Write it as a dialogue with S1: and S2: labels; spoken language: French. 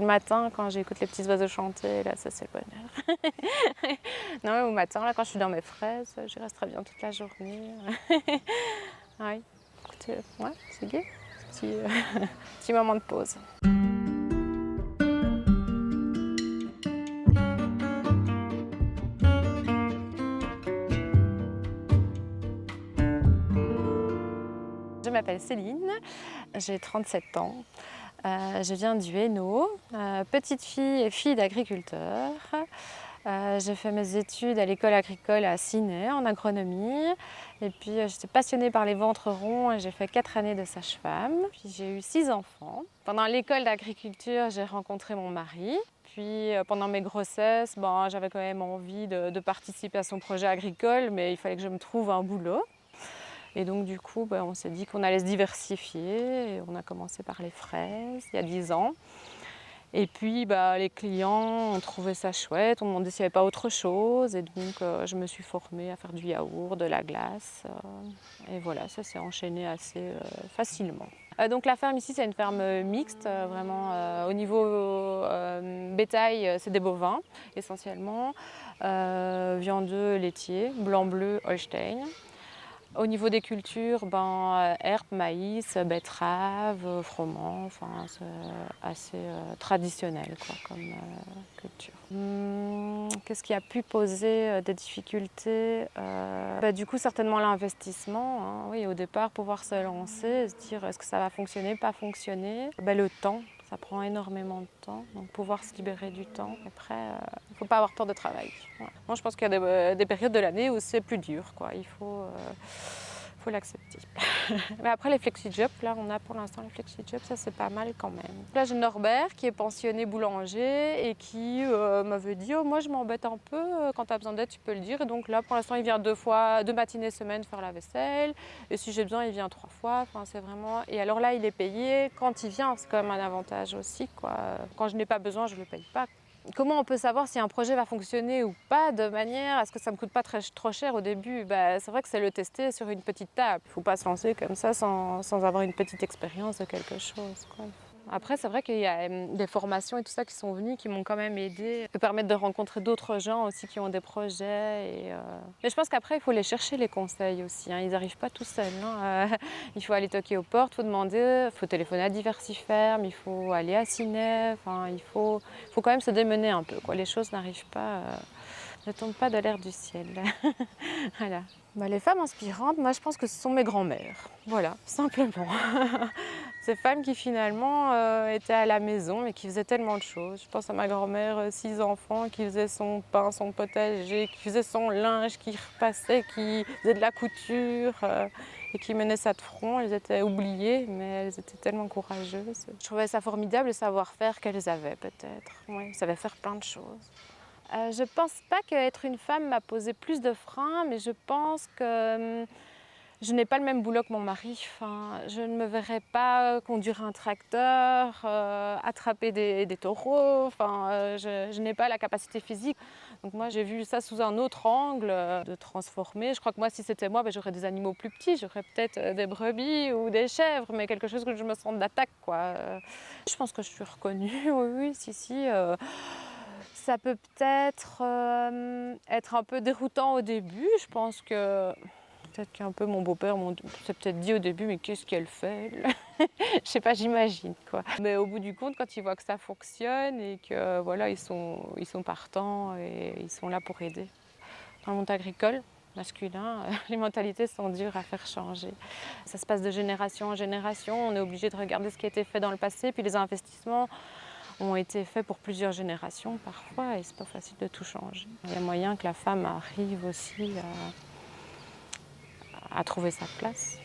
S1: matin, quand j'écoute les petits oiseaux chanter, là, ça c'est le bonheur. Non, mais au matin, là, quand je suis dans mes fraises, j'y reste très bien toute la journée. Oui, écoutez, ouais, c'est gai, petit moment de pause. Je m'appelle Céline, j'ai 37 ans. Je viens du Hainaut, petite fille et fille d'agriculteur. J'ai fait mes études à l'école agricole à Ciney en agronomie. Et puis j'étais passionnée par les ventres ronds et j'ai fait 4 années de sage-femme. Puis j'ai eu 6 enfants. Pendant l'école d'agriculture, j'ai rencontré mon mari. Puis pendant mes grossesses, j'avais quand même envie de participer à son projet agricole, mais il fallait que je me trouve un boulot. Et donc du coup, on s'est dit qu'on allait se diversifier. Et on a commencé par les fraises il y a 10 ans. Et puis les clients ont trouvé ça chouette, on me demandait s'il n'y avait pas autre chose. Et donc je me suis formée à faire du yaourt, de la glace. Et voilà, ça s'est enchaîné assez facilement. Donc la ferme ici, c'est une ferme mixte, vraiment au niveau bétail, c'est des bovins essentiellement. Viandeux, laitiers, blanc-bleu, Holstein. Au niveau des cultures, herbe, maïs, betterave, froment, enfin c'est assez traditionnel comme culture. Qu'est-ce qui a pu poser des difficultés? Du coup certainement l'investissement, hein. Oui, au départ pouvoir se lancer, se dire est-ce que ça va fonctionner, pas fonctionner. Le temps, ça prend énormément de temps, donc pouvoir se libérer du temps. Après, il ne faut pas avoir peur de travailler. Ouais. Moi je pense qu'il y a des périodes de l'année où c'est plus dur, quoi. Il faut l'accepter. Mais après les flexi-jobs, là on a pour l'instant les flexi-jobs, ça c'est pas mal quand même. Là j'ai Norbert qui est pensionné boulanger et qui m'avait dit moi je m'embête un peu, quand tu as besoin d'aide tu peux le dire. Et donc là pour l'instant il vient 2 matinées semaine faire la vaisselle. Et si j'ai besoin il vient 3 fois. Enfin, c'est vraiment... Et alors là il est payé quand il vient, c'est quand même un avantage aussi, quoi. Quand je n'ai pas besoin je ne le paye pas. Comment on peut savoir si un projet va fonctionner ou pas de manière à ce que ça ne me coûte pas trop cher au début? C'est vrai que c'est le tester sur une petite table. Il ne faut pas se lancer comme ça sans avoir une petite expérience de quelque chose, quoi. Après, c'est vrai qu'il y a des formations et tout ça qui sont venues, qui m'ont quand même aidée, qui permettent de rencontrer d'autres gens aussi qui ont des projets. Mais je pense qu'après, il faut les chercher les conseils aussi, hein. Ils n'arrivent pas tout seuls, hein. Il faut aller toquer aux portes, il faut demander, il faut téléphoner à diverses fermes, il faut aller à Ciney. Enfin, il faut quand même se démener un peu, quoi. Les choses n'arrivent pas, ne tombent pas de l'air du ciel. Voilà. Les femmes inspirantes, moi je pense que ce sont mes grands-mères. Voilà, simplement. Ces femmes qui finalement étaient à la maison mais qui faisaient tellement de choses. Je pense à ma grand-mère, 6 enfants, qui faisait son pain, son potager, qui faisait son linge, qui repassait, qui faisait de la couture et qui menait ça de front. Elles étaient oubliées mais elles étaient tellement courageuses. Je trouvais ça formidable le savoir-faire qu'elles avaient peut-être. Oui, elles savaient faire plein de choses. Je pense pas qu'être une femme m'a posé plus de freins, mais je pense que je n'ai pas le même boulot que mon mari. Enfin, je ne me verrais pas conduire un tracteur, attraper des taureaux. Enfin, je n'ai pas la capacité physique. Donc moi, j'ai vu ça sous un autre angle, de transformer. Je crois que moi, si c'était moi, j'aurais des animaux plus petits. J'aurais peut-être des brebis ou des chèvres, mais quelque chose que je me sente d'attaque, quoi. Je pense que je suis reconnue, oui, si. Ça peut peut-être être un peu déroutant au début. Je pense que peut-être qu'un peu mon beau-père s'est peut-être dit au début mais qu'est-ce qu'elle fait elle? Je sais pas, j'imagine, quoi. Mais au bout du compte, quand ils voient que ça fonctionne et que voilà, ils sont partants et ils sont là pour aider. Dans le monde agricole masculin, les mentalités sont dures à faire changer. Ça se passe de génération en génération. On est obligé de regarder ce qui a été fait dans le passé, puis les investissements ont été faits pour plusieurs générations parfois et c'est pas facile de tout changer. Il y a moyen que la femme arrive aussi à trouver sa place.